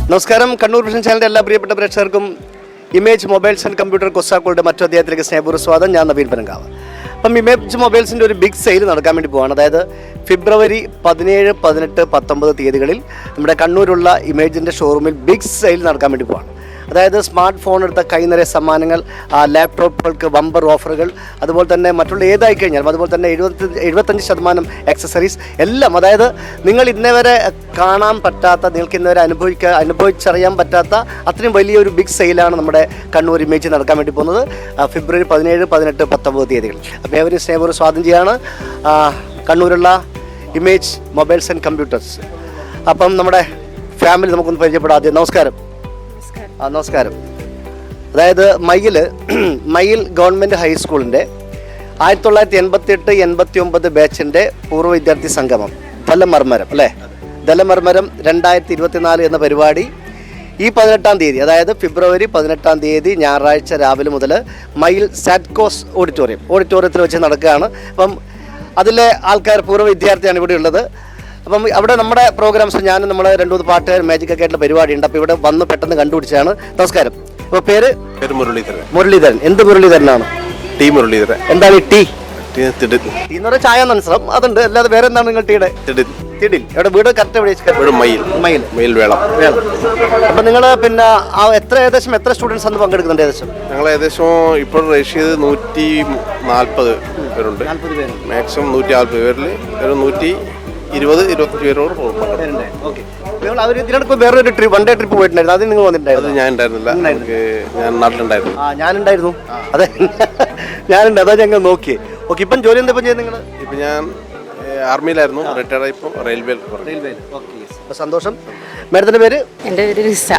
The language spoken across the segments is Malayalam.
നമസ്കാരം. കണ്ണൂർ വിഷൻ ചാനലിൻ്റെ എല്ലാ പ്രിയപ്പെട്ട പ്രേക്ഷകർക്കും ഇമേജ് മൊബൈൽസ് ആൻഡ് കമ്പ്യൂട്ടർ കൊസ്സാക്കോളുടെ മറ്റു അധ്യായത്തിലേക്ക് സ്നേഹപൂർവ്വ സ്വാഗതം. ഞാൻ നവീൻ പനങ്കാവ്. അപ്പം ഇമേജ് മൊബൈൽസിൻ്റെ ഒരു ബിഗ് സെയിൽ നടക്കാൻ വേണ്ടി പോവാണ്. അതായത് ഫെബ്രുവരി 17, 18, 19 തീയതികളിൽ നമ്മുടെ കണ്ണൂരുള്ള ഇമേജിൻ്റെ ഷോറൂമിൽ ബിഗ് സെയിൽ നടക്കാൻ വേണ്ടി പോവാണ്. അതായത് സ്മാർട്ട് ഫോൺ എടുത്ത കൈ നിറയെ സമ്മാനങ്ങൾ, ലാപ്ടോപ്പുകൾക്ക് ബമ്പർ ഓഫറുകൾ, അതുപോലെ തന്നെ മറ്റുള്ള ഏതായി കഴിഞ്ഞാലും അതുപോലെ തന്നെ 75% ആക്സസറീസ് എല്ലാം. അതായത് നിങ്ങൾ ഇന്നേവരെ കാണാൻ പറ്റാത്ത, നിങ്ങൾക്ക് ഇന്നേവരെ അനുഭവിച്ചറിയാൻ പറ്റാത്ത അത്രയും വലിയൊരു ബിഗ് സെയിലാണ് നമ്മുടെ കണ്ണൂർ ഇമേജ് നടക്കാൻ വേണ്ടി പോകുന്നത് ഫെബ്രുവരി 17, 18, 19 തീയതികൾ. അപ്പോൾ ഏവരും സ്നേഹപൂർവ്വം സ്വാഗതം ചെയ്യാണ് കണ്ണൂരുള്ള ഇമേജ് മൊബൈൽസ് ആൻഡ് കമ്പ്യൂട്ടേഴ്സ്. അപ്പം നമ്മുടെ ഫാമിലി നമുക്കൊന്ന് പരിചയപ്പെടാം. ആദ്യം നമസ്കാരം. നമസ്കാരം. അതായത് മയിൽ ഗവൺമെൻറ് ഹൈസ്കൂളിൻ്റെ 1988, 89 ബാച്ചിൻ്റെ പൂർവ്വ വിദ്യാർത്ഥി സംഗമം ദലമർമരം അല്ലേ? ദലമർമരം 2024 എന്ന പരിപാടി ഈ 18-ാം തീയതി, അതായത് ഫെബ്രുവരി 18-ാം തീയതി ഞായറാഴ്ച രാവിലെ മുതൽ മയിൽ സാറ്റ്കോസ് ഓഡിറ്റോറിയത്തിൽ വെച്ച് നടക്കുകയാണ്. അപ്പം അതിലെ ആൾക്കാർ പൂർവ്വ വിദ്യാർത്ഥിയാണ് ഇവിടെ ഉള്ളത്. അപ്പം അവിടെ നമ്മുടെ പ്രോഗ്രാംസ് ഞാനും നമ്മൾ 2-3 പാട്ടുകാർ മാജിക്കൊക്കെ ആയിട്ടുള്ള പരിപാടി ഉണ്ട്. അപ്പോൾ ഇവിടെ വന്ന് പെട്ടെന്ന് കണ്ടുപിടിച്ചാണ്. നമസ്കാരം. അപ്പോൾ പേര് മുരളീധരൻ. എന്ത് മുരളീധരനാണ്? ടി മുരളീധരൻ. എന്താണ് ഈ ടി? എന്ന് പറഞ്ഞാൽ ചായ മനസ്സിലാവും, അതുണ്ട്. അല്ലാതെ വേറെ എന്താണ് നിങ്ങൾ ടീയുടെ? തിടിൽ. എവിടെ വീട്? കറക്റ്റ് എവിടെ? മയിൽ വേളം. അപ്പം നിങ്ങൾ പിന്നെ എത്ര സ്റ്റുഡൻസ് അന്ന് പങ്കെടുക്കുന്നുണ്ട്? ഞങ്ങൾ ഏകദേശം ഇപ്പോൾ രജിസ്റ്റർ ചെയ്ത് 140 പേരുണ്ട്. മാക്സിമം 140 പേരിൽ ഒരു 120-125 പേരോട് പോകും. വേറൊരു ട്രിപ്പ്, വൺ ഡേ ട്രിപ്പ് പോയിട്ടുണ്ടായിരുന്നു. അത് നിങ്ങൾ വന്നിട്ടുണ്ടായിരുന്നു? ഞാൻ ഉണ്ടായിരുന്നില്ല, ഞാൻ നാട്ടിലുണ്ടായിരുന്നു. ഞാനുണ്ടായിരുന്നു. അതെ, ഞാനുണ്ട്. അതാ ഞങ്ങൾ നോക്കിയേ. ഓക്കെ. ഇപ്പം ജോലി എന്താ ചെയ്യുന്നത് നിങ്ങൾ? ഇപ്പം ഞാൻ ആർമിയിലായിരുന്നു, റിട്ടയർഡ് ആയി ഇപ്പോൾ റെയിൽവേയിൽ. സന്തോഷം. മാഡത്തിന്റെ പേര്? എൻ്റെ പേര് റിസ.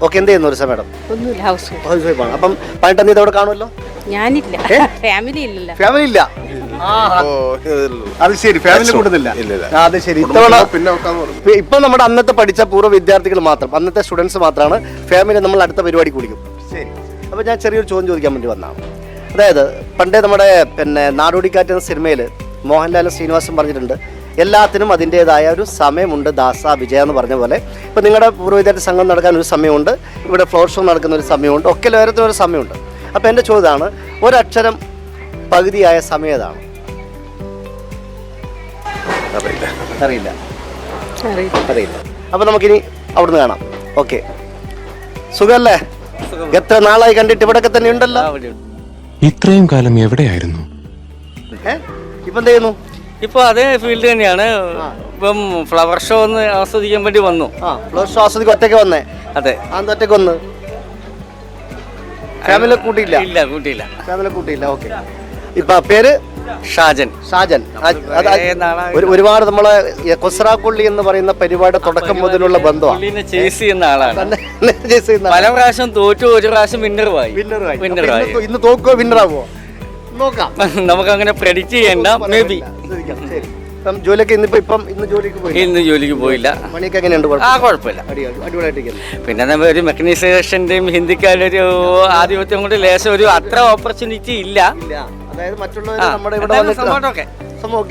ഓക്കെ. എന്ത് ചെയ്യുന്നു റിസ മാഡം? ഒന്നുമില്ല, ഹൗസ് വൈഫാണ്. അപ്പം 18-ാം തീയതി അവിടെ കാണുമല്ലോ? ഞാനില്ല, ഫാമിലി ഇല്ലല്ലോ. ഫാമിലി ഇല്ല? അത് ശരി, ഫാമിലി കൂടുന്നില്ല. അത് ശരി. ഇപ്പൊ നമ്മുടെ അന്നത്തെ പഠിച്ച പൂർവ്വ വിദ്യാർത്ഥികൾ മാത്രം, അന്നത്തെ സ്റ്റുഡൻസ് മാത്രമാണ്. ഫാമിലി നമ്മൾ അടുത്ത പരിപാടി കുടിക്കും. ശരി. അപ്പോൾ ഞാൻ ചെറിയൊരു ചോദ്യം ചോദിക്കാൻ വേണ്ടി വന്നതാണ്. അതായത് പണ്ടേ നമ്മുടെ നാടോടിക്കാറ്റ് എന്ന സിനിമയിൽ മോഹൻലാലും ശ്രീനിവാസും പറഞ്ഞിട്ടുണ്ട്, എല്ലാത്തിനും അതിൻ്റേതായ ഒരു സമയമുണ്ട് ദാസ വിജയ എന്ന് പറഞ്ഞ പോലെ. ഇപ്പോൾ നിങ്ങളുടെ പൂർവ്വ വിദ്യാർത്ഥി സംഘം നടക്കാൻ ഒരു സമയമുണ്ട്, ഇവിടെ ഫ്ലോർ ഷോ നടക്കുന്ന ഒരു സമയമുണ്ട്, ഒക്കെ ഓരോരുത്തരും ഒരു സമയമുണ്ട്. അപ്പോൾ എൻ്റെ ചോദ്യമാണ്, ഒരക്ഷരം പകുതിയായ സമയം ഏതാണ്? അറിയില്ല. അപ്പോൾ നമുക്കിനി അവിടുന്ന് കാണാം. ഓക്കെ. സുഖമല്ലേ? എത്ര നാളായി കണ്ടിട്ട്? ഇവിടെയൊക്കെ തന്നെ ഉണ്ടല്ലോ. ഇത്രയും കാലം എവിടെയായിരുന്നു? ഇപ്പം എന്ത് ചെയ്യുന്നു? ഇപ്പൊ അതേ ഫീൽഡ് തന്നെയാണ്. ഇപ്പം ഫ്ലവർ ഷോ ഒന്ന് ആസ്വദിക്കാൻ വേണ്ടി വന്നു. ഫ്ലവർ ഷോ ആസ്വദിക്കാൻ ഒറ്റയ്ക്ക് വന്നേ? അതെ. അന്ന് ഒറ്റയ്ക്ക് വന്ന് ഫാമിലി കൂട്ടിയില്ല? ഇല്ല, കൂട്ടിയില്ല. ഫാമിലി കൂട്ടിയില്ല. ഓക്കെ. ഇപ്പൊ പേര്? ഷാജൻ. ഒരുപാട് നമ്മളെ കൊസ്രാക്കൊള്ളി എന്ന് പറയുന്ന പരിപാടിയുടെ തുടക്കം മുതലുള്ള ബന്ധമാണ്. ചേസ് ചെയ്യുന്ന ആളാണ്. പല പ്രാവശ്യം തോറ്റു, ഒരു പ്രാവശ്യം വിന്നറുമായി. ഇന്ന് തോക്കോ വിന്നറാവോ നോക്കാം. നമുക്ക് അങ്ങനെ പ്രെഡിക്റ്റ് ചെയ്യണ്ട. May be. ജോലിയൊക്കെ ഇന്ന് ജോലിക്ക് പോയില്ല. പണിയൊക്കെ എങ്ങനെയുണ്ട്? കുഴപ്പമില്ല, പിന്നെ ഒരു മെക്കനൈസേഷന്റെയും ഹിന്ദിക്കാരൊരു ആധിപത്യം കൊണ്ട് ലേശം ഒരു അത്ര ഓപ്പർച്യൂണിറ്റി ഇല്ല. അതായത് മറ്റുള്ളവർ നമ്മുടെ ഇവിടെ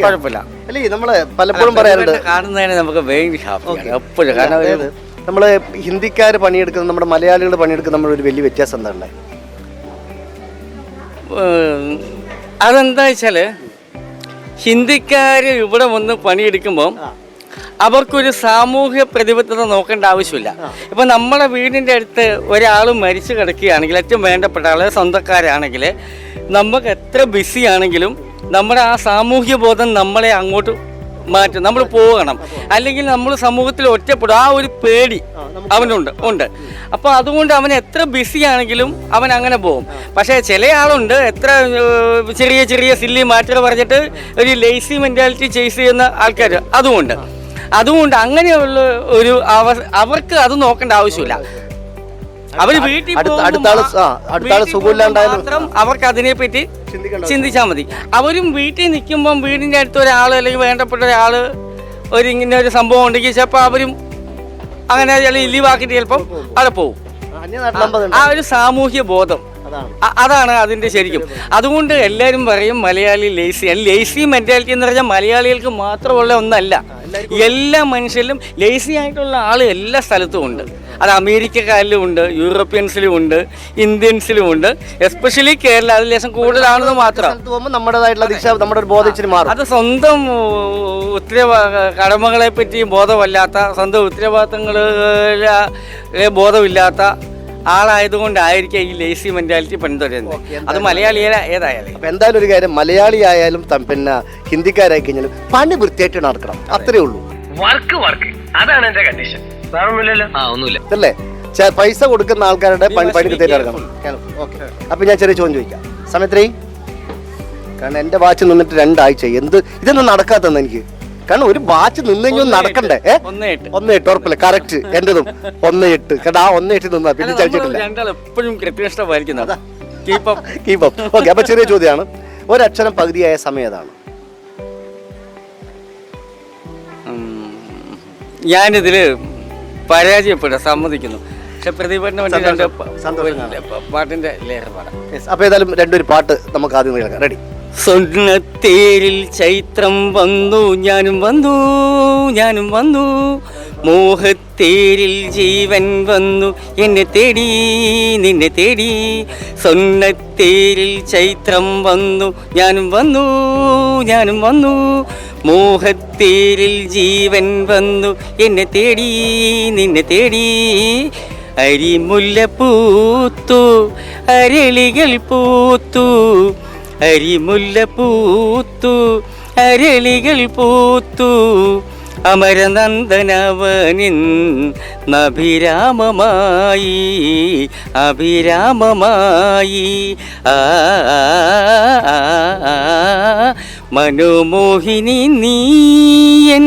കുഴപ്പമില്ല. അല്ലേ, നമ്മള് പലപ്പോഴും പറയാറുണ്ട്, കാണുന്നതിന് നമുക്ക് ഭയങ്കര ഹാപ്പിയാണ് എപ്പോഴും. കാരണം നമ്മള് ഹിന്ദിക്കാർ പണിയെടുക്കുന്നത് നമ്മുടെ മലയാളികൾ പണിയെടുക്കുന്ന നമ്മുടെ ഒരു വലിയ വ്യത്യാസം എന്താ ഉള്ളത്? അതെന്താ വെച്ചാല്, ഹിന്ദിക്കാര് ഇവിടെ വന്ന് പണിയെടുക്കുമ്പോൾ അവർക്കൊരു സാമൂഹ്യ പ്രതിബദ്ധത നോക്കേണ്ട ആവശ്യമില്ല. ഇപ്പം നമ്മുടെ വീടിൻ്റെ അടുത്ത് ഒരാൾ മരിച്ചു കിടക്കുകയാണെങ്കിൽ, ഏറ്റവും വേണ്ടപ്പെട്ട ആൾ സ്വന്തക്കാരാണെങ്കിൽ, നമുക്ക് എത്ര ബിസി ആണെങ്കിലും നമ്മുടെ ആ സാമൂഹ്യ ബോധം നമ്മളെ അങ്ങോട്ട് മാറ്റും. നമ്മൾ പോകണം, അല്ലെങ്കിൽ നമ്മൾ സമൂഹത്തിൽ ഒറ്റപ്പെടും. ആ ഒരു പേടി അവനുണ്ട്. അപ്പോൾ അതുകൊണ്ട് അവൻ എത്ര ബിസി ആണെങ്കിലും അവൻ അങ്ങനെ പോകും. പക്ഷേ ചില ആളുണ്ട്, എത്ര ചെറിയ സില്ലി മാറ്റർ പറഞ്ഞിട്ട് ഒരു ലേസി മെൻറ്റാലിറ്റി ചേസ് ചെയ്യുന്ന ആൾക്കാർ അതുകൊണ്ട് അങ്ങനെയുള്ള ഒരു അവർക്ക് അത് നോക്കേണ്ട ആവശ്യമില്ല. അവർ വീട്ടിൽ മാത്രം അവർക്ക് അതിനെപ്പറ്റി ചിന്തിച്ചാൽ മതി. അവരും വീട്ടിൽ നിൽക്കുമ്പം വീടിൻ്റെ അടുത്ത് ഒരാൾ അല്ലെങ്കിൽ വേണ്ടപ്പെട്ട ഒരാൾ ഇങ്ങനെ ഒരു സംഭവം ഉണ്ടെങ്കിൽ ചിലപ്പോൾ അവരും അങ്ങനെ ലീവാക്കിയിട്ട് ചിലപ്പം അവിടെ പോകും. ആ ഒരു സാമൂഹ്യ ബോധം അതാണ് അതിൻ്റെ ശരിക്കും. അതുകൊണ്ട് എല്ലാവരും പറയും മലയാളി ലേസി മെൻറ്റാലിറ്റി എന്ന് പറഞ്ഞാൽ മലയാളികൾക്ക് മാത്രമുള്ള ഒന്നല്ല. എല്ലാ മനുഷ്യരിലും ലേസി ആയിട്ടുള്ള ആൾ എല്ലാ സ്ഥലത്തും ഉണ്ട്. അത് അമേരിക്കക്കാരിലും ഉണ്ട്, യൂറോപ്യൻസിലും ഉണ്ട്, ഇന്ത്യൻസിലും ഉണ്ട്. എസ്പെഷ്യലി കേരള അതിൽ ലേശം കൂടുതലാണെന്ന് മാത്രം. നമ്മുടേതായിട്ടുള്ള ദിശ നമ്മുടെ ഒരു ബോധം ഇച്ചിരി മാറും. അത് സ്വന്തം കടമകളെ പറ്റി ബോധമല്ലാത്ത, സ്വന്തം ഉത്തരവാദിത്തങ്ങളെ ബോധമില്ലാത്ത ആളായതുകൊണ്ടായിരിക്കും ഈ ലേസി മെന്റാലിറ്റി പിന്തുടരുന്നത്. അത് മലയാളികളെ ഏതായാലും. അപ്പൊ എന്തായാലും ഒരു കാര്യം, മലയാളി ആയാലും പിന്നെ ഹിന്ദിക്കാരായി കഴിഞ്ഞാലും പണി വൃത്തിയായിട്ട് നടക്കണം, അത്രേ ഉള്ളൂ. വർക്ക് അതാണ് എന്റെ കണ്ടീഷൻ. ഒന്നുമില്ല അല്ലേ? പൈസ കൊടുക്കുന്ന ആൾക്കാരുടെ പണി കൃത്യമായിട്ട് നടക്കണം. ഓക്കെ. അപ്പൊ ഞാൻ ചെറിയ ചോദ്യം ചോദിക്കാം. സമയത്രേ? കാരണം എന്റെ വാച്ച് നിന്നിട്ട് 2 ആഴ്ച. ഇതൊന്നും നടക്കാത്തന്ന് എനിക്ക്. കാരണം ഒരു വാച്ച് നിന്ന് കഴിഞ്ഞാൽ നടക്കണ്ടേ? 1:08 ഉറപ്പില്ല. കറക്റ്റ് എന്റേതും 1:08. കാരണം ആ 1:08 നിന്നാ പിന്നെ ചലിച്ചിട്ടില്ല. എപ്പോഴും കൃത്യനിഷ്ഠമായിരിക്കുന്നത്. ഓക്കെ. അപ്പൊ ചെറിയ ചോദ്യമാണ്, ഒരക്ഷരം പകുതിയായ സമയം ഏതാണ്? ഞാനിതില് പരാജയപ്പെടാൻ സമ്മതിക്കുന്നു. പക്ഷെ പ്രദീപന്റെ പാട്ടിന്റെ ലേഖനം പാടാം. അപ്പൊ ഏതായാലും രണ്ടൊരു പാട്ട് നമുക്ക് ആദ്യം കേൾക്കാം. റെഡി? സ്വർണ്ണത്തേരിൽ ചൈത്രം വന്നു, ഞാനും വന്നു. മോഹത്തേരിൽ ജീവൻ വന്നു, എന്നെ തേടി നിന്നെ തേടി. സ്വർണ്ണത്തേരിൽ ചൈത്രം വന്നു, ഞാനും വന്നു. മോഹത്തേരിൽ ജീവൻ വന്നു, എന്നെ തേടി നിന്നെ തേടി. അരിമുല്ല പൂത്തു, അരളികൾ പൂത്തു. അരിമുല്ല പൂത്തു, അരളികൾ പൂത്തു. അമരനന്ദനവനിൻ അഭിരാമമായി. മനോമോഹിനി നീയൻ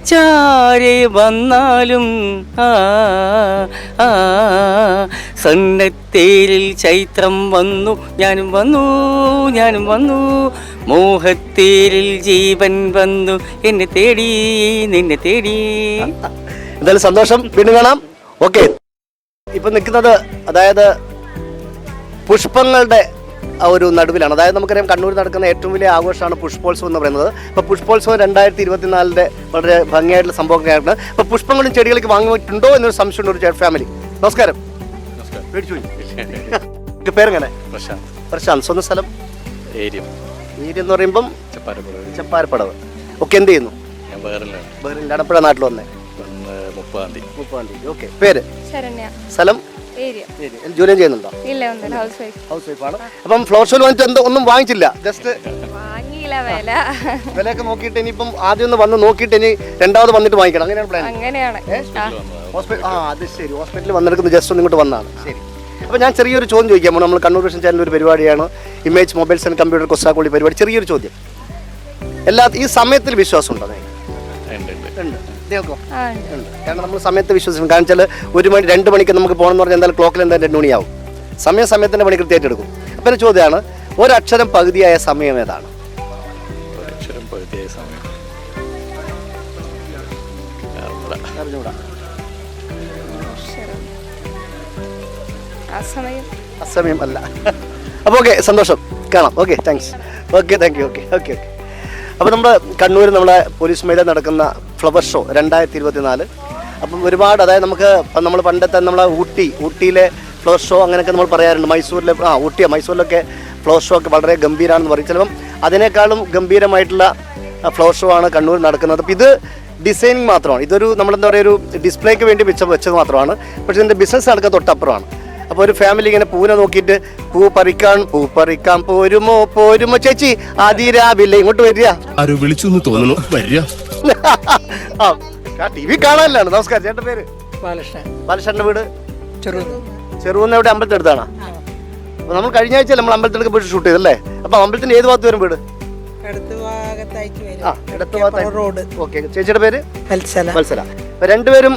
ചാരെ വന്നാലും സന്നത്തേരിൽ ചൈത്രം വന്നു, ഞാനും വന്നു. മോഹത്തേരിൽ ജീവൻ വന്നു, എന്നെ തേടി നിന്നെ തേടി. എന്തായാലും സന്തോഷം, വീണ്ടും കാണാം. ഓക്കെ. ഇപ്പൊ നിൽക്കുന്നത് അതായത് പുഷ്പങ്ങളുടെ ആ ഒരു നടുവിലാണ്. അതായത് നമുക്കറിയാം കണ്ണൂർ നടക്കുന്ന ഏറ്റവും വലിയ ആഘോഷമാണ് പുഷ്പോത്സവം എന്ന് പറയുന്നത്. അപ്പോൾ പുഷ്പോത്സവം 2024 വളരെ ഭംഗിയായിട്ടുള്ള സംഭവങ്ങളാണ്. അപ്പോൾ പുഷ്പങ്ങളും ചെടികളൊക്കെ വാങ്ങിയിട്ടുണ്ടോ എന്നൊരു സംശയമുണ്ട് ഒരു ഫാമിലി. നമസ്കാരം. പേരെങ്ങനെ? പ്രശാന്ത്. സ്വന്തം സ്ഥലം? ഏരിയം എന്ന് പറയുമ്പം ചപ്പാരപ്പടവ്. ഓക്കെ. എന്ത് ചെയ്യുന്നു? ബഹ്റിനിൽ. എപ്പോഴാണ് നാട്ടിൽ വന്നേ? 30-ാം തീയതി. ഓക്കെ. പേര്? സ്ഥലം? ജോലി ചെയ്യുന്നുണ്ടോ? ഹൗസ് വൈഫ് ആണ്. അപ്പം ഫ്ലോർ ഷോയിൽ വന്നിട്ട് ഒന്നും വാങ്ങിച്ചില്ല, ജസ്റ്റ് വിലയൊക്കെ നോക്കിയിട്ട് ഇനിയിപ്പം ആദ്യം ഒന്ന് വന്ന് നോക്കിയിട്ട് ഇനി രണ്ടാമത് വന്നിട്ട് വാങ്ങിക്കണം, അങ്ങനെയാണ് പ്ലാൻ? അത് ശരി. ഹോസ്പിറ്റലിൽ വന്നെടുക്കുന്നത് ജസ്റ്റ് ഒന്ന് ഇങ്ങോട്ട് വന്നാണ്. ശരി. അപ്പോൾ ഞാൻ ചെറിയൊരു ചോദ്യം ചോദിക്കാം. നമ്മൾ കണ്ണൂർ വിഷൻ ചാനൽ ഒരു പരിപാടിയാണ്, ഇമേജ് മൊബൈൽസ് ആൻഡ് കമ്പ്യൂട്ടർ കൊസ്സാക്കോളി പരിപാടി. ചെറിയൊരു ചോദ്യം, ഈ സമയത്തിൽ വിശ്വാസം ഉണ്ടോ? കാരണം നമ്മൾ സമയത്ത് വിശ്വസിക്കും. കാരണം വെച്ചാൽ 1 മണി 2 മണിക്ക് നമുക്ക് പോകണമെന്ന് പറഞ്ഞാൽ എന്തായാലും ക്ലോക്കിൽ എന്തായാലും 2 മണിയാവും. സമയത്തിൻ്റെ പണി കൃത്യമായിട്ട് എടുക്കും. അപ്പം ചോദ്യമാണ്, ഒരക്ഷരം പകുതിയായ സമയം ഏതാണ്? അസമയം അല്ല. അപ്പോൾ ഓക്കെ, സന്തോഷം, കാണാം. Okay, thanks. Okay, thank you. Okay. അപ്പോൾ നമ്മുടെ കണ്ണൂർ നമ്മളെ പോലീസ് മൈതാനം നടക്കുന്ന ഫ്ലവർ ഷോ 2024. അപ്പം ഒരുപാട്, അതായത് നമ്മൾ പണ്ടത്തെ നമ്മളെ ഊട്ടിയിലെ ഫ്ലവർ ഷോ അങ്ങനെയൊക്കെ നമ്മൾ പറയാറുണ്ട്. മൈസൂരിലൊക്കെ ഫ്ലവർ ഷോ ഒക്കെ വളരെ ഗംഭീരമാണെന്ന് പറയും. ചിലപ്പം അതിനേക്കാളും ഗംഭീരമായിട്ടുള്ള ഫ്ലവർ ഷോ ആണ് കണ്ണൂർ നടക്കുന്നത്. അപ്പോൾ ഇത് ഡിസൈനിങ് മാത്രമാണ്, ഇതൊരു നമ്മളെന്താ പറയുക ഒരു ഡിസ്പ്ലേക്ക് വേണ്ടി വെച്ചത് മാത്രമാണ്. പക്ഷേ ഇതിൻ്റെ ബിസിനസ് നടക്കാൻ തൊട്ടപ്പുറമാണ്. അപ്പോൾ ഒരു ഫാമിലി ഇങ്ങനെ പൂവിനെ നോക്കിയിട്ട് പൂ പറിക്കാൻ പോരുമോ ചേച്ചി അതിരാവിലെ ഇങ്ങോട്ട് വരിക. ആരോ വിളിച്ചു എന്ന് തോന്നുന്നു. വരിക. TV കാണാനാണ്. നമസ്കാരം. ചേട്ടൻ്റെ പേര്? ബാലകൃഷ്ണൻ്റെ വീട് ചെറുകുന്ന്. എവിടെ? അമ്പലത്തിൽ അടുത്താണ്. അപ്പോൾ നമ്മൾ കഴിഞ്ഞ ആഴ്ച നമ്മൾ അമ്പലത്തിലൊക്കെ പോയിട്ട് ഷൂട്ട് ചെയ്തല്ലേ? അപ്പോൾ അമ്പലത്തിൻ്റെ ഏത് ഭാഗത്ത് വരും വീട്? ഓക്കെ. ചേച്ചിയുടെ പേര്? വത്സല. അപ്പോൾ രണ്ടുപേരും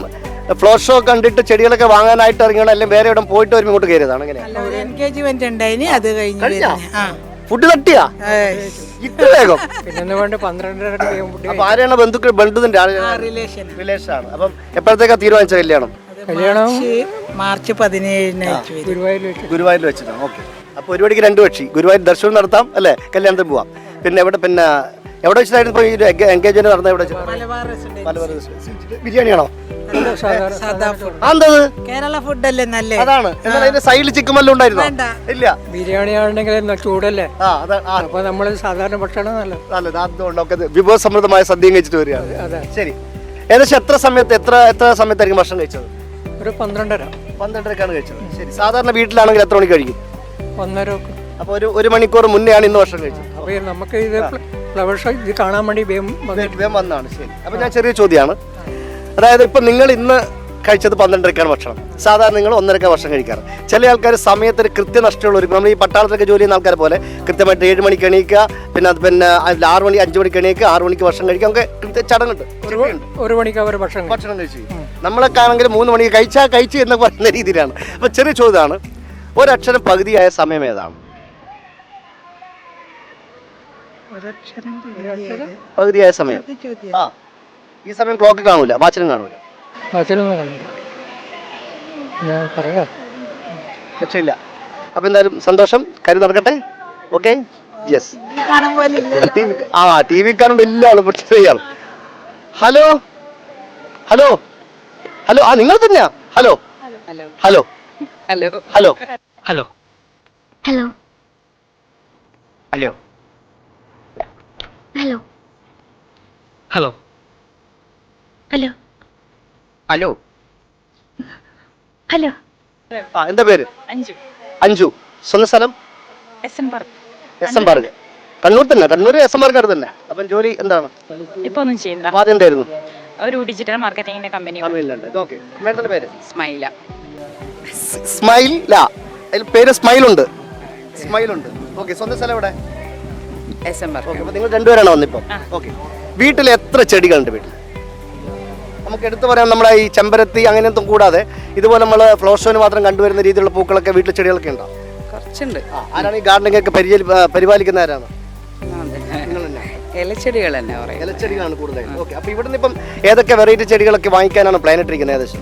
ഫ്ലോർ ഷോ കണ്ടിട്ട് ചെടികളൊക്കെ വാങ്ങാനായിട്ട് ഇറങ്ങിയാണ്, അല്ലെങ്കിൽ വേറെ എവിടെ പോയിട്ട് വരുമ്പോൾ ഇങ്ങോട്ട് കയറിയതാണ്? അങ്ങനെ ഫുഡ് തട്ടിയാ ഇത്ര വേഗം? അപ്പൊ ആരെയാണ്? ബന്ധുവിന്റെ റിലേഷൻ ആണ്. അപ്പം എപ്പോഴത്തേക്കാ തീരുമാനിച്ച കല്യാണം? മാർച്ച് 17 ഗുരുവായൂരിൽ വെച്ചിട്ടാണ്. ഓക്കെ. അപ്പൊ ഒരു വഴിക്ക് 2 കക്ഷി. ഗുരുവായൂർ ദർശനം നടത്താം അല്ലേ, കല്യാണത്തിന് പോവാം. പിന്നെ എവിടെ വെച്ചിട്ടായിരുന്നു ഇപ്പോൾ ഈ ഒരു എൻഗേജ്മെന്റ് നടന്നത്? എവിടെ വെച്ചിട്ടാണ്? മലബാർ റെസിഡൻസി. മലബാർ റെസിഡൻസി. ബിരിയാണിയാണോ? സാദാ ഫുഡ്. അതെന്തത്? കേരള ഫുഡല്ലേ നല്ലേ? അതാണ്. എന്നാൽ അതിന്റെ സൈഡിൽ ചിക്കൻ വല്ലതും ഉണ്ടായിരുന്നോ? വേണ്ട. ഇല്ല. ബിരിയാണി ആണെങ്കിൽ ചൂടല്ലേ, ആ അതാ അപ്പൊ നമ്മള് സാധാരണ ഭക്ഷണം നല്ലത്. നല്ലത്. അതുകൊണ്ടൊക്കെ വിഭവസമൃദ്ധമായ സദ്യയും കഴിച്ചിട്ട് വരികയാണ്. അതെ. ശരി. ഏകദേശം എത്ര സമയത്തായിരിക്കും ഭക്ഷണം കഴിച്ചത്? ഒരു 12:30. 12:30ക്കാണ് കഴിച്ചത്. ശരി. സാധാരണ വീട്ടിലാണെങ്കിൽ എത്ര മണിക്ക് കഴിക്കും? 1:30. അപ്പോൾ ഒരു മണിക്കൂർ മുന്നെയാണ് ഇന്ന് ഭക്ഷണം കഴിച്ചത്. അപ്പൊ നമുക്ക് ഇത് ഫ്ലവർ ഷോ ഇത് കാണാൻ വേണ്ടി വേഗം വന്നാണ്. ശരി. അപ്പോൾ ഞാൻ ചെറിയ ചോദ്യമാണ്. അതായത് ഇപ്പം നിങ്ങൾ ഇന്ന് കഴിച്ചത് 12:30ക്കാണ് ഭക്ഷണം. സാധാരണ നിങ്ങൾ 1:30 ഭക്ഷണം കഴിക്കാറ്. ചില ആൾക്കാർ സമയത്തിന് കൃത്യനഷ്ടമുള്ള ഒരു, നമ്മൾ ഈ പട്ടാളത്തിലൊക്കെ ജോലി ചെയ്യുന്ന ആൾക്കാരെ പോലെ കൃത്യമായിട്ട് 7 മണിക്ക് എണീക്കുക, പിന്നെ 6 മണി 5 മണിക്ക് എണീക്കുക, 6 മണിക്ക് ഭക്ഷണം കഴിക്കുക, നമുക്ക് കൃത്യ ചടങ്ങുണ്ട്. 1 മണിക്ക് അവർ ഭക്ഷണം കഴിച്ചു. നമ്മളൊക്കെ ആണെങ്കിൽ 3 മണിക്ക് കഴിച്ചു എന്ന് പറയുന്ന രീതിയിലാണ്. അപ്പോൾ ചെറിയ ചോദ്യമാണ്, ഒരക്ഷരം പകുതിയായ സമയം ഏതാണ്? പകുതിയായ സമയം. ആ, ഈ സമയം ക്ലോക്ക് കാണൂല, വാച്ചിലും കാണൂല. ഞാൻ പറയാം. രക്ഷയില്ല. അപ്പൊ എന്തായാലും സന്തോഷം, കാര്യം നടക്കട്ടെ. Okay, yes. ടി വി കാണുമ്പോൾ എല്ലാ ആളും ചെയ്യാറ്. ഹലോ ഹലോ ഹലോ, ആ നിങ്ങൾ തന്നെയാ? Hello hello hello hello hello hello hello hello hello hello hello hello hello. ആ, എന്താ പേര്? അഞ്ജു. സ്വന്തം സ്ഥലം? S N park. S M park. Kannur തന്നെ? കണ്ണൂർ എസ് എം പാർക്ക് തന്നെ. അപ്പം ജോലി എന്താണ്? ഇപ്പൊ ഒന്നും ചെയ്യുന്നില്ല. ആദ്യം എന്തായിരുന്നു? ഒരു ഡിജിറ്റൽ മാർക്കറ്റിംഗിന്റെ കമ്പനി. ഓക്കെ. മേഡത്തിന്റെ പേര്? സ്മൈല. സ്മൈല. അതിൽ പേര് സ്മൈലുണ്ട്. സ്മൈലുണ്ട്. ഓക്കെ. സ്വന്തം സ്ഥലം എവിടെ? S N park. ഓക്കെ. അപ്പോൾ നിങ്ങൾ രണ്ടുപേരാണോ വന്നിപ്പോൾ? ഓക്കെ. വീട്ടിൽ എത്ര ചെടികളുണ്ട് വീട്ടിൽ? നമുക്ക് എടുത്തു പറയാം, നമ്മുടെ ഈ ചെമ്പരത്തി അങ്ങനെയൊന്നും കൂടാതെ ഇതുപോലെ നമ്മൾ ഫ്ലവർ ഷോന് മാത്രം കണ്ടുവരുന്ന രീതിയിലുള്ള പൂക്കളൊക്കെ വീട്ടിൽ ചെടികളൊക്കെ ഉണ്ടോ? കുറച്ചുണ്ട്. ആരാണ് ഈ ഗാർഡനിങ് ഒക്കെ പരിപാലിക്കുന്ന ആരാണ്? ഇലച്ചെടികൾ തന്നെ പറയും. ഇലച്ചെടികളാണ് കൂടുതലായിട്ട്. ഓക്കെ. അപ്പോൾ ഇവിടുന്ന് ഇപ്പം ഏതൊക്കെ വെറൈറ്റി ചെടികളൊക്കെ വാങ്ങിക്കാനാണ് പ്ലാൻ ഇട്ടിരിക്കുന്നത്? ഏകദേശം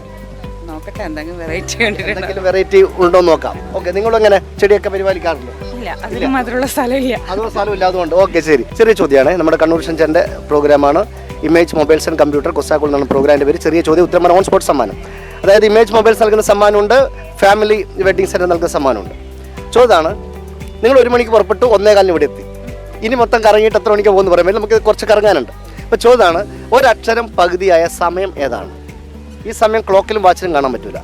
നോക്കട്ടെ, എന്തെങ്കിലും വെറൈറ്റി കണ്ടിട്ടുണ്ടോ? എന്തെങ്കിലും വെറൈറ്റി ഉണ്ടോ എന്ന് നോക്കാം. ഓക്കെ. നിങ്ങളെങ്ങനെ ചെടിയൊക്കെ പരിപാലിക്കാറുണ്ട്? ഇല്ല, അതിന് മാത്രമുള്ള സ്ഥലമില്ല. അതും സ്ഥലമില്ല, അതുകൊണ്ട്. ഓക്കെ, ശരി. ചെറിയ ചോദ്യമാണ്. നമ്മുടെ കണ്ണൂർ ഷെഞ്ചറിന്റെ പ്രോഗ്രാമാണ് ഇമേജ് മൊബൈൽസ് ആൻഡ് കമ്പ്യൂട്ടർ കൊസാക്കോൾ എന്നാണ് പ്രോഗ്രാമിന്റെ പേര്. ചെറിയ ചോദ്യം ഉത്തരം ഓൺ സ്പോട്ട് സമ്മാനം. അതായത് ഇമേജ് മൊബൈൽസ് നൽകുന്ന സമ്മാനമുണ്ട്, ഫാമിലി വെഡിങ് സെന്റർ നൽകുന്ന സമ്മാനമുണ്ട്. ചോദ്യമാണ്, നിങ്ങൾ 1 മണിക്ക് പുറപ്പെട്ടു, 1:15 ഇവിടെ എത്തി. ഇനി മൊത്തം കറങ്ങിയിട്ട് എത്ര മണിക്ക് പോകുമെന്ന് പറയുമ്പോൾ നമുക്ക് കുറച്ച് കറങ്ങാനുണ്ട്. അപ്പോൾ ചോദ്യമാണ്, ഒരക്ഷരം പകുതിയായ സമയം ഏതാണ്? ഈ സമയം ക്ലോക്കിലും വാച്ചിലും കാണാൻ പറ്റൂല.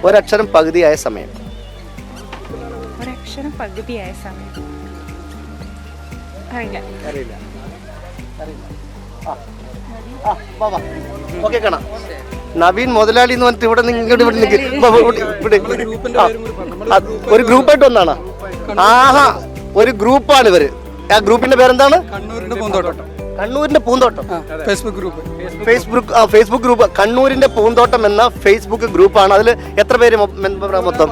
ഒരക്ഷരം പകുതിയായ സമയം. ഒരക്ഷരം പകുതിയായ സമയം അറിയില്ല. ഓക്കെ, കാണാം. നവീൻ മുതലാളി എന്ന് പറഞ്ഞിട്ട് ഇവിടെ ഒരു ഗ്രൂപ്പായിട്ട് വന്നാണ്. ആഹാ, ഒരു ഗ്രൂപ്പാണ് ഇവര്. ആ ഗ്രൂപ്പിന്റെ പേരെന്താണ്? കണ്ണൂരിന്റെ പൂന്തോട്ടം. ഫേസ്ബുക്ക് ഗ്രൂപ്പ് കണ്ണൂരിന്റെ പൂന്തോട്ടം എന്ന ഫേസ്ബുക്ക് ഗ്രൂപ്പാണ്. അതിൽ എത്ര പേര് മൊത്തം?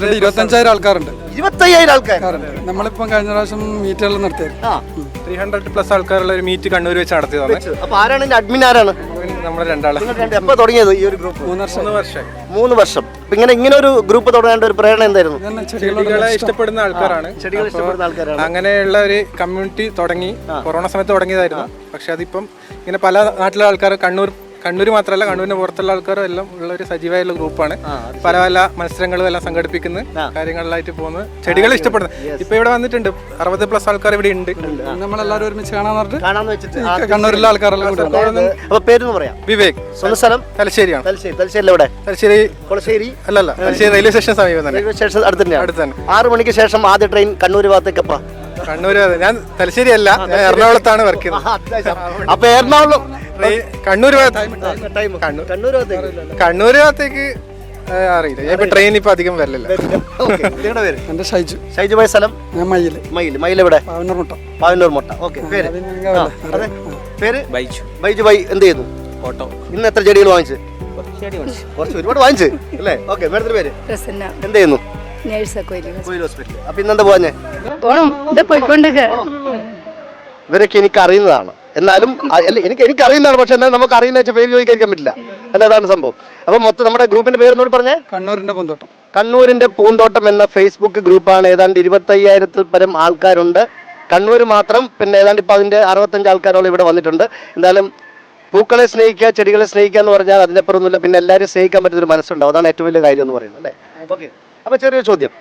25,000 ആൾക്കാരുണ്ട്. 25,000 ആൾക്കാർ. നമ്മളിപ്പം കഴിഞ്ഞ പ്രാവശ്യം മീറ്റുകൾ നടത്തിയത് 300+ ആൾക്കാരുള്ള ഒരു മീറ്റ് കണ്ണൂർ വെച്ച് നടത്തിയതാണ്. അപ്പൊ ആരാണ് ഇതിന്റെ അഡ്മിൻ? ആരാണ്? നമ്മൾ രണ്ടാള്. എപ്പോ തുടങ്ങിയത് ഈ ഒരു ഗ്രൂപ്പ്? 3 വർഷം. ഇങ്ങനെ ഒരു ഗ്രൂപ്പ് തുടങ്ങേണ്ട ഒരു പ്രേരണ എന്തായിരുന്നു? ചെടികളെ ഇഷ്ടപ്പെടുന്ന ആൾക്കാരാണ്. ചെടികൾ ഇഷ്ടപ്പെടുന്ന ആൾക്കാരാണ്. അങ്ങനെയുള്ള ഒരു കമ്മ്യൂണിറ്റി തുടങ്ങി. കൊറോണ സമയത്ത് തുടങ്ങിയതായിരുന്നു. പക്ഷെ അതിപ്പം ഇങ്ങനെ പല നാട്ടിലെ ആൾക്കാർ, കണ്ണൂർ മാത്രമല്ല കണ്ണൂരിന് പുറത്തുള്ള ആൾക്കാരും എല്ലാം ഉള്ള ഒരു സജീവമായുള്ള ഗ്രൂപ്പാണ്. പല പല മത്സരങ്ങളും എല്ലാം സംഘടിപ്പിക്കുന്ന കാര്യങ്ങളിലായിട്ട് പോകുന്നത്. ചെടികൾ ഇഷ്ടപ്പെടുന്നത്. ഇപ്പൊ ഇവിടെ വന്നിട്ടുണ്ട് 60+ ആൾക്കാർ ഇവിടെ ഉണ്ട്. നമ്മളെല്ലാവരും ഒരുമിച്ച് കാണാന്ന് വെച്ചിട്ട് കണ്ണൂരിലെ ആൾക്കാരെല്ലാം അപ്പൊ പേരെന്ന് പറയാം? വിവേക്. സ്വന്തം സ്ഥലം? തലശ്ശേരിയാണ്. തലശ്ശേരി എവിടെ? തലശ്ശേരി കൊളശ്ശേരി അല്ലല്ല, തലശ്ശേരി റെയിൽവേ സ്റ്റേഷൻ സമീപം തന്നെ. റെയിൽവേ സ്റ്റേഷൻ അടുത്ത് തന്നെ. 6 മണിക്ക് ശേഷം ആദ്യ ട്രെയിൻ കണ്ണൂർ ഭാഗത്തേക്കപ്പാ? കണ്ണൂർ. ഞാൻ തലശ്ശേരി അല്ല, ഞാൻ എറണാകുളത്താണ് വർക്ക് ചെയ്യുന്നത്. അപ്പൊ എറണാകുളം കണ്ണൂർ ഭാഗത്തേക്ക് അറിയില്ല. ഞാൻ ഇപ്പൊ ട്രെയിൻ ഇപ്പൊ അധികം വരില്ല. എന്റെ ഷൈജു. ഷൈജു പോയ സ്ഥലം? ഞാൻ മയിൽ എവിടെ? പാവന്നൂർ മുട്ട. ഓക്കെ. പേര്? ബൈജു. ബൈ എന്ത് ചെയ്യുന്നു? ഓട്ടോ. ഇന്ന് എത്ര ചെടികൾ വാങ്ങിച്ചു? കുറച്ച്, ഒരുപാട് വാങ്ങിച്ചു അല്ലേ? ഓക്കെ. മേഡത്തിന്റെ പേര്? എന്ത് ചെയ്യുന്നു? അപ്പൊ ഇന്നെന്താ പോവാഞ്ഞേ? ഇവരൊക്കെ എനിക്ക് അറിയുന്നതാണ്. എന്നാലും എനിക്ക് അറിയുന്നതാണ്. പക്ഷെ എന്നാലും നമുക്ക് അറിയുന്ന വെച്ചാൽ പേര് ചോദിക്കാൻ പറ്റില്ല. എന്നതാണ് സംഭവം. അപ്പൊ മൊത്തം നമ്മുടെ ഗ്രൂപ്പിന്റെ പേര് പറഞ്ഞേ? കണ്ണൂരിന്റെ പൂന്തോട്ടം എന്ന ഫേസ്ബുക്ക് ഗ്രൂപ്പാണ്. ഏതാണ്ട് 25,000-ൽ പരം ആൾക്കാരുണ്ട്. കണ്ണൂർ മാത്രം പിന്നെ ഏതാണ്ട് ഇപ്പം അതിൻ്റെ 65 ആൾക്കാരോളം ഇവിടെ വന്നിട്ടുണ്ട്. എന്തായാലും പൂക്കളെ സ്നേഹിക്കുക, ചെടികളെ സ്നേഹിക്കുക എന്ന് പറഞ്ഞാൽ അതിനപ്പുറമൊന്നുമില്ല. പിന്നെ എല്ലാവരും സ്നേഹിക്കാൻ പറ്റുന്നൊരു മനസ്സുണ്ടാവും. അതാണ് ഏറ്റവും വലിയ കാര്യം എന്ന് പറയുന്നത് അല്ലേ? ഓക്കെ. അപ്പോൾ ചെറിയൊരു ചോദ്യം.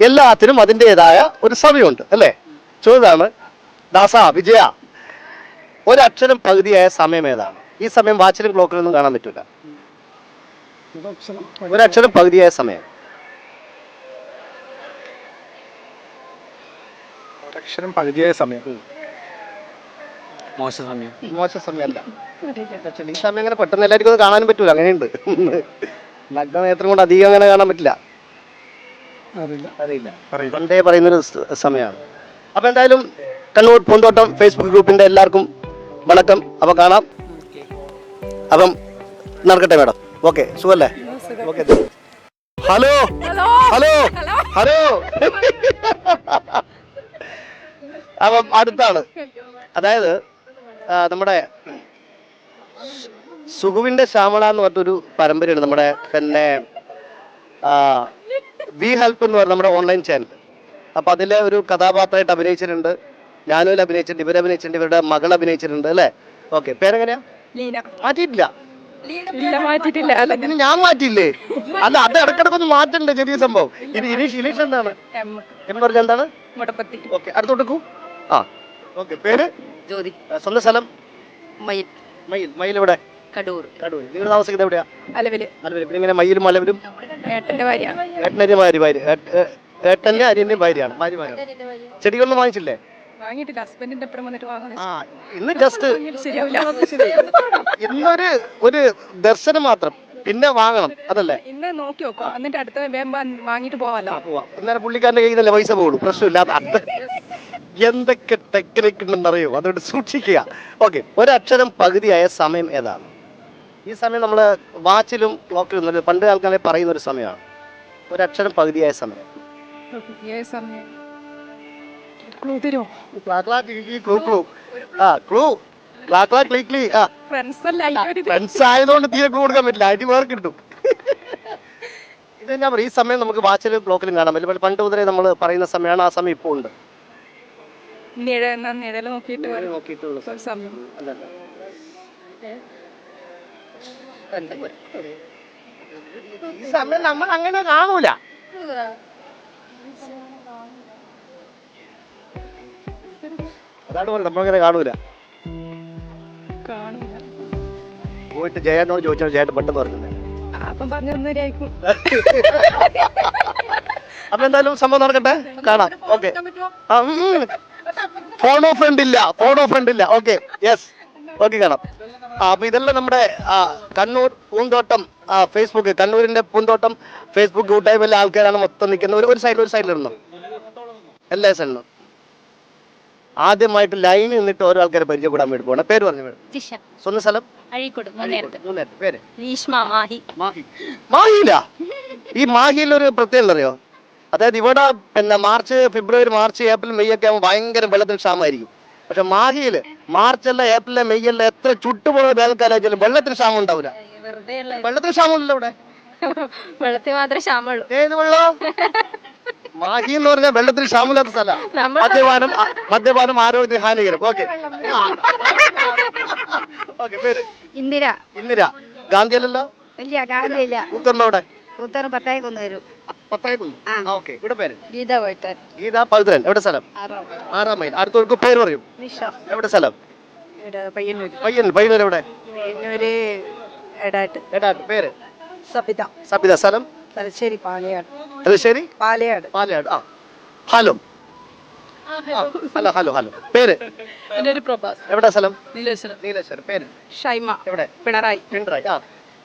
എല്ലാത്തിനും അതിൻ്റെതായ ഒരു സമയമുണ്ട് അല്ലേ? ചോദ്യമാണ്, ദാസ, വിജയ, ഒരക്ഷരം പകുതിയായ സമയം ഏതാണ്? ഈ സമയം വാച്ചിലും ക്ലോക്കിലൊന്നും കാണാൻ പറ്റില്ല. ഒരക്ഷരം പകുതിയായ സമയം. ഒരക്ഷരം പകുതിയായ സമയം. മോശം സമയം. മോശം സമയമല്ല. ഈ സമയം അങ്ങനെ പെട്ടെന്ന് എല്ലാവർക്കും അത് കാണാനും പറ്റൂല. അങ്ങനെയുണ്ട്. നഗ്നനേത്രം കൊണ്ട് അധികം അങ്ങനെ കാണാൻ പറ്റില്ല. അറിയില്ല. പണ്ടേ പറയുന്നൊരു സമയമാണ്. അപ്പൊ എന്തായാലും കണ്ണൂർ പൂന്തോട്ടം ഫേസ്ബുക്ക് ഗ്രൂപ്പിന്റെ എല്ലാവർക്കും വണക്കം. അപ്പൊ കാണാം. അപ്പം നടക്കട്ടെ മാഡം. ഓക്കെ, സുഖല്ലേ? ഓക്കെ. Hello hello hello. അപ്പം അടുത്താണ്, അതായത് നമ്മുടെ സുഖുവിന്റെ ശ്യാമള എന്ന് പറഞ്ഞൊരു പരമ്പരയുണ്ട് നമ്മുടെ പിന്നെ വി ഹെൽപ്പ് എന്ന് പറഞ്ഞ നമ്മുടെ ഓൺലൈൻ ചാനൽ. അപ്പൊ അതിലെ ഒരു കഥാപാത്രമായിട്ട് അഭിനയിച്ചിട്ടുണ്ട്. ഞാനും അഭിനയിച്ചിട്ടുണ്ട്, ഇവരഭിനയിച്ചിട്ടുണ്ട്, ഇവരുടെ മകൾ അഭിനയിച്ചിട്ടുണ്ട് അല്ലേ? ഓക്കെ. പേരെങ്ങനെയാ? മാറ്റിയിട്ടില്ല. ഇനി ഞാൻ മാറ്റിയില്ലേ? അല്ല, അത് ഇടക്കിടക്കൊന്ന് മാറ്റണ്ട്, ചെറിയ സംഭവം. ഇനീഷ് എന്താണ്? എന്ന് പറഞ്ഞാൽ എന്താണ്? ഓക്കെ, അടുത്തോട്ടേക്കൂ. ആ, ഓക്കെ. പേര്? ജ്യോതി. സ്വന്തം സ്ഥലം? മയിൽ. മയിൽ എവിടെ? കടൂർ. നിങ്ങൾ താമസിക്കുന്നത് എവിടെയാ? അലവില്. പിന്നെ ഇങ്ങനെ മയിലും മലവിലും? ഏട്ടന്റെ ഭാര്യ. ഏട്ടന്റെ അരിയന്റെയും ഭാര്യയാണ്. ചെടികളൊന്നും വാങ്ങിച്ചില്ലേ? വാങ്ങിയിട്ടില്ല, ഹസ്ബൻഡിന്റെ ഒപ്പം വന്നിട്ട് വാങ്ങാൻ. ആ, ഇന്ന് ജസ്റ്റ് ശരിയാവില്ല. ഇന്നൊരു ഒരു ദർശനം മാത്രം, പിന്നെ വാങ്ങണം അതല്ലേ? ഇന്ന് നോക്കി നോക്കാം, എന്നിട്ട് അടുത്ത വാങ്ങിട്ട് പോവാല്ലോ. ഇന്നലെ പുള്ളിക്കാരന്റെ കയ്യിൽ നിന്നല്ലേ പൈസ പോകുള്ളൂ, പ്രശ്നമില്ലാത്ത. എന്തൊക്കെ ടെക്നിക്ക് ഉണ്ടെന്നറിയോ? അതുകൊണ്ട് സൂക്ഷിക്കുക. ഓക്കെ. ഒരക്ഷരം പകുതിയായ സമയം ഏതാണ്? ഈ സമയം നമ്മൾ വാച്ചിലും ക്ലോക്കിലും പണ്ട് ആൾക്കാരെ പറയുന്ന ഒരു സമയമാണ്. ഒരക്ഷരം പകുതിയായ സമയം. ഫ്രണ്ട്സ് ആയതുകൊണ്ട് തീരെ ക്ലൂ കൊടുക്കാൻ പറ്റില്ല, അടി വേറെ കിട്ടും. ഇത് ഞാൻ പറയും, ഈ സമയം നമുക്ക് വാച്ചിലും ക്ലോക്കിലും കാണാൻ പറ്റില്ല. പണ്ട് മുതലേ നമ്മൾ പറയുന്ന സമയമാണ്. ആ സമയം ഇപ്പോൾ ഉണ്ട്. നിഴല് നോക്കിയിട്ട് സമയം. ഈ സമയം നമ്മൾ അങ്ങനെ കാണൂല. അതാണ് പോലെ നമ്മളങ്ങനെ കാണൂല. പോയിട്ട് ജയേട്ടനോട് ചോദിച്ചാൽ ജയേട്ടൻ പെട്ടെന്ന് പറഞ്ഞത്. അപ്പം പറഞ്ഞായിരിക്കും. അപ്പൊ എന്തായാലും സംഭവം നടക്കട്ടെ, കാണാം. ഓക്കെ. ഫോൺ ഓഫ് ഫ്രണ്ട് ഇല്ല. Okay, yes. ഓക്കെ, കാണാം. അപ്പൊ ഇതെല്ലാം നമ്മുടെ കണ്ണൂർ പൂന്തോട്ടം ഫേസ്ബുക്ക്, കണ്ണൂരിന്റെ പൂന്തോട്ടം ഫേസ്ബുക്ക് കൂട്ടായ്മയിലെ ആൾക്കാരാണ് മൊത്തം നിൽക്കുന്നത്. ഒരു സൈഡിലിരുന്നു, എല്ലാ സൈഡിലും. ആദ്യമായിട്ട് ലൈനിൽ നിന്നിട്ട് ഓരോ ആൾക്കാരെ പരിചയപ്പെടാൻ വേണ്ടി പോകണം. പേര് പറഞ്ഞു മേഡം. സ്വന്തം സ്ഥലം? പേര്? മാഹിയില. ഈ മാഹിയിൽ ഒരു പ്രത്യേകത അറിയോ? അതായത് ഇവിടെ പിന്നെ ഫെബ്രുവരി, മാർച്ച്, ഏപ്രിൽ, മെയ് ഒക്കെ ആകുമ്പോൾ ഭയങ്കര വെള്ളത്തിന് ക്ഷാമമായിരിക്കും. പക്ഷെ മാഹിയില് മാർച്ചല്ല, ഏപ്രിലെ, മെയ്യല്ല, എത്ര ചുട്ടുപോകുന്ന വേനൽക്കാലം വെള്ളത്തിന് ക്ഷാമം ഉണ്ടാവില്ല. വെള്ളത്തിന് ക്ഷാമമില്ലല്ലോ ഇവിടെ. വെള്ളത്തിൽ മാത്രമേ ക്ഷാമുള്ളൂ. ഏത് വെള്ളം? മാഹി എന്ന് പറഞ്ഞാൽ വെള്ളത്തിന് ക്ഷാമമില്ലാത്ത സ്ഥലം. മദ്യപാനം ആരോഗ്യത്തിന് ഹാനികരം. ഓക്കെ. ഓക്കെ. പേര്? ഇന്ദിര. ഗാന്ധിയല്ലല്ലോ? ഇല്ല, ഗാന്ധിയില്ല. ഉത്തരണ്ടോ അവിടെ? ഉത്തരം പത്തായിക്കൊന്ന് വരും. ഓക്കെ. ഇവിടെ പേര്? ഗീത പവിത്രൻ. എവിടെ സ്ഥലം? 6 മൈൽ. അടുത്തവർക്ക് പേര് പറയും. എവിടെ സ്ഥലം? പയ്യന്നൂർ. എവിടെ? എടാട്ട്. പേര്? സബിത. സ്ഥലം? തലശ്ശേരി പാലയാട്. പാലയാട്. ആ, ഹലോ. ഹലോ. പേര്? എവിടെ സ്ഥലം? നീലേശ്വരം. പേര്? ഷൈമ. എവിടെ? പിണറായി. ആ,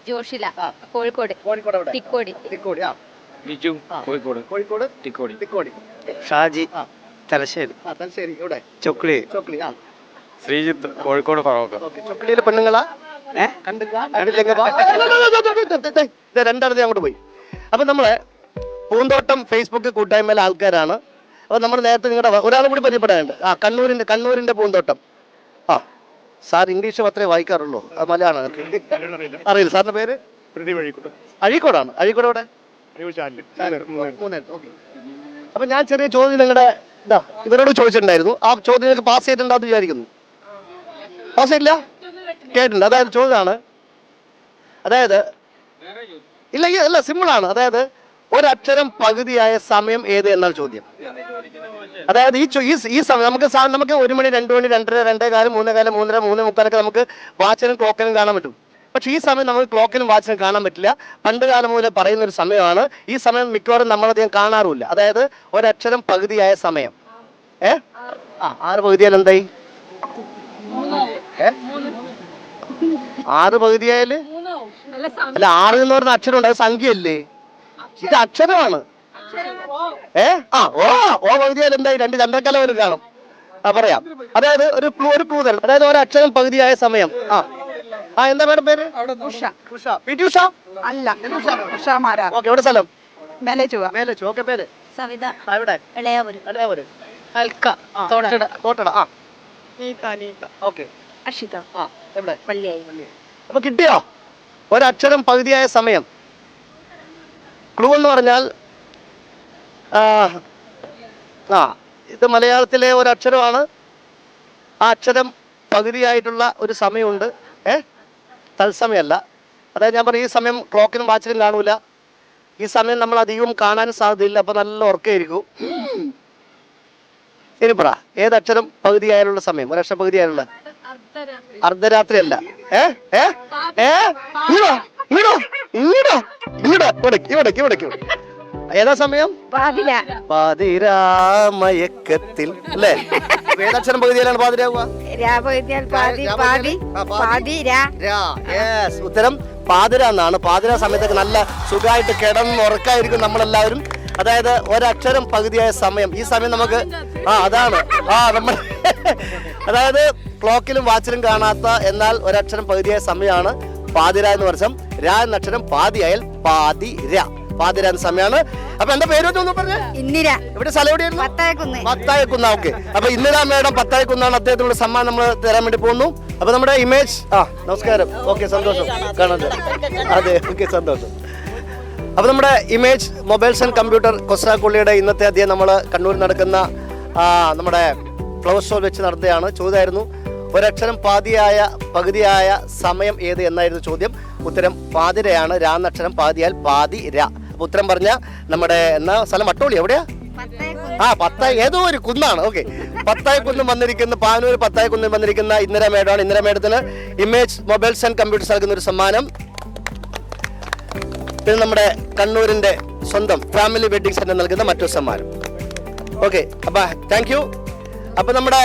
ജോഷില, കോഴിക്കോട്. എവിടെ? തിക്കോടി. ആ, ബിജു, കോഴിക്കോട്. തിക്കോടി. ഷാജി, തലശ്ശേരി. തലശ്ശേരി. എവിടെ? ചൊക്ലി. ആ, ശ്രീജിത്ത്, കോഴിക്കോട്. ഓക്കെ. ചൊക്ലിയിലെ പെണ്ണുങ്ങളാ? രണ്ടാമത് അങ്ങോട്ട് പോയി. അപ്പൊ നമ്മളെ പൂന്തോട്ടം ഫേസ്ബുക്ക് കൂട്ടായ്മയിലെ ആൾക്കാരാണ്. അപ്പൊ നമ്മൾ നേരത്തെ നിങ്ങളുടെ ഒരാളും കൂടി പരിചയപ്പെടാനുണ്ട്. കണ്ണൂരിന്റെ പൂന്തോട്ടം. ആ, സാർ ഇംഗ്ലീഷ് മാത്രമേ വായിക്കാറുള്ളൂ, മലയാളം അറിയില്ല. സാറിന്റെ പേര്? അഴീക്കോടാണ്. അഴീക്കോട് എവിടെ? 3. ഓക്കെ. അപ്പൊ ഞാൻ ചെറിയ ചോദ്യം നിങ്ങളുടെ ഇതാ ഇവരോട് ചോദിച്ചിട്ടുണ്ടായിരുന്നു. ആ ചോദ്യം പാസ് ചെയ്തിട്ടുണ്ടാവും വിചാരിക്കുന്നു. പാസ് ചെയ്തില്ല? കേട്ടിട്ടുണ്ട്. അതായത് ചോദ്യമാണ്, അതായത് ഇല്ല സിമ്പിളാണ്. അതായത് ഒരക്ഷരം പകുതിയായ സമയം ഏത് എന്നാണ് ചോദ്യം. അതായത് ഈ സമയം നമുക്ക് 1 മണി 2 മണി 2:30 2:15 3:15 3:30 3:45 നമുക്ക് വാച്ചിനും ക്ലോക്കിനും കാണാൻ പറ്റും. പക്ഷെ ഈ സമയം നമുക്ക് ക്ലോക്കിനും വാച്ചിനും കാണാൻ പറ്റില്ല. പണ്ട് കാലം മുതലേ പറയുന്ന ഒരു സമയമാണ്. ഈ സമയം മിക്കവാറും നമ്മളധികം കാണാറുമില്ല. അതായത് ഒരക്ഷരം പകുതിയായ സമയം. 6 പകുതിയാൽ എന്തായി? 6 പകുതിയായാല് അല്ല 6 എന്ന് പറഞ്ഞ അക്ഷരം ഉണ്ട്, അത് സംഖ്യയല്ലേ? ഇത് അക്ഷരമാണ്. ഓ പകുതിയാൽ എന്തായി? 2:2 വരെ കാണും. പറയാം. അതായത് ഒരു ക്ലൂ തരണം. അതായത് ഒരക്ഷരം പകുതിയായ സമയം. എന്താ മേഡം പേര്? അല്ല ഓക്കെ. എവിടെ സ്ഥലം? മേലേച്ചുവ. ഓക്കെ. പേര്? സവിത. എവിടെ? ഇളയാവൂര്. തോട്ടട. ഓക്കെ. അക്ഷിത. എവിടെ? പള്ളിയായി. അപ്പൊ കിട്ടിയോ? ഒരക്ഷരം പകുതിയായ സമയം. ക്ലൂ എന്ന് പറഞ്ഞാൽ ഇത് മലയാളത്തിലെ ഒരക്ഷരമാണ്. ആ അക്ഷരം പകുതിയായിട്ടുള്ള ഒരു സമയമുണ്ട്. തത്സമയമല്ല. അതായത് ഞാൻ പറയും, ഈ സമയം ക്ലോക്കിനും വാച്ചിനും കാണൂല. ഈ സമയം നമ്മൾ അധികം കാണാനും സാധ്യതയില്ല. അപ്പൊ നല്ല ഉറക്കമായിരിക്കും. ഇനി പറ, ഏതക്ഷരം പകുതിയായാലുള്ള സമയം? ഒരക്ഷരം പകുതിയായുള്ള അർദ്ധരാത്രി അല്ല. ഇവിടേക്ക് ഏതാ സമയം? പാതിരാമയക്കത്തിൽ അല്ലേ? ഏതക്ഷരം പകുതിയാലാണ് പാതിരാവുക? ഉത്തരം പാതിര എന്നാണ്. പാതിര സമയത്തൊക്കെ നല്ല സുഖമായിട്ട് കിടന്ന് ഉറക്കായിരിക്കും നമ്മളെല്ലാവരും. അതായത് ഒരക്ഷരം പകുതിയായ സമയം. ഈ സമയം നമുക്ക് അതാണ് നമ്മൾ അതായത് ക്ലോക്കിലും വാച്ചിലും കാണാത്ത, എന്നാൽ ഒരക്ഷരം പകുതിയായ സമയമാണ് പാതിര എന്ന് പറഞ്ഞാൽ. എന്ന അക്ഷരം പാതിയായാൽ പാതിര. പാതിര എന്ന സമയമാണ്. അപ്പൊ എന്താ പേര് പറഞ്ഞേ? ഇന്ദിര. ഇവിടെ സ്ഥലം എവിടെയാണ്? പത്തായക്കുന്ന്. ഓക്കെ. അപ്പൊ ഇന്ദിര മേഡം പത്തായക്കുന്നാണ്. അദ്ദേഹത്തിനുള്ള സമ്മാനം നമ്മൾ തരാൻ വേണ്ടി പോകുന്നു. അപ്പൊ നമ്മുടെ ഇമേജ് നമസ്കാരം. ഓക്കെ, സന്തോഷം കാണാൻ. അതെ, ഓക്കെ, സന്തോഷം. അപ്പൊ നമ്മുടെ ഇമേജ് മൊബൈൽസ് ആൻഡ് കമ്പ്യൂട്ടർ കൊസ്രാക്കൊള്ളിയുടെ ഇന്നത്തെ അധ്യയം നമ്മൾ കണ്ണൂരിൽ നടക്കുന്ന നമ്മുടെ ഫ്ലവർ ഷോ വെച്ച് നടത്തുകയാണ്. ചോദ്യമായിരുന്നു, ഒരക്ഷരം പകുതിയായ സമയം ഏത് എന്നായിരുന്നു ചോദ്യം. ഉത്തരം പാതിരയാണ്. രാന്നക്ഷരം പാതിയാൽ പാതിര. അപ്പൊ ഉത്തരം പറഞ്ഞ നമ്മുടെ സ്ഥലം വട്ടോളി എവിടെയാ? പത്തായി ഏതോ ഒരു കുന്നാണ്. ഓക്കെ. പത്തായക്കുന്ന് വന്നിരിക്കുന്ന പാനൂർ പത്തായക്കുന്നിൽ വന്നിരിക്കുന്ന ഇന്ദിര മേഡമാണ്. ഇന്ദിര മേഡത്തിന് ഇമേജ് മൊബൈൽസ് ആൻഡ് കമ്പ്യൂട്ടേഴ്സ് നൽകുന്ന ഒരു സമ്മാനം. പിന്നെ നമ്മുടെ കണ്ണൂരിന്റെ സ്വന്തം ഫാമിലി വെഡിങ് സെന്റർ നൽകുന്ന മറ്റൊരു സമ്മാനം. ഓക്കെ. അപ്പൊ താങ്ക് യു. അപ്പൊ നമ്മുടെ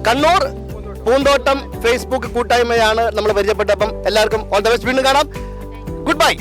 കണ്ണൂർ പൂന്തോട്ടം ഫേസ്ബുക്ക് കൂട്ടായ്മയാണ് നമ്മൾ പരിചയപ്പെട്ടപ്പം. എല്ലാവർക്കും ഓൾ ദ ബെസ്റ്റ്. വീണ്ടും കാണാം. Good bye.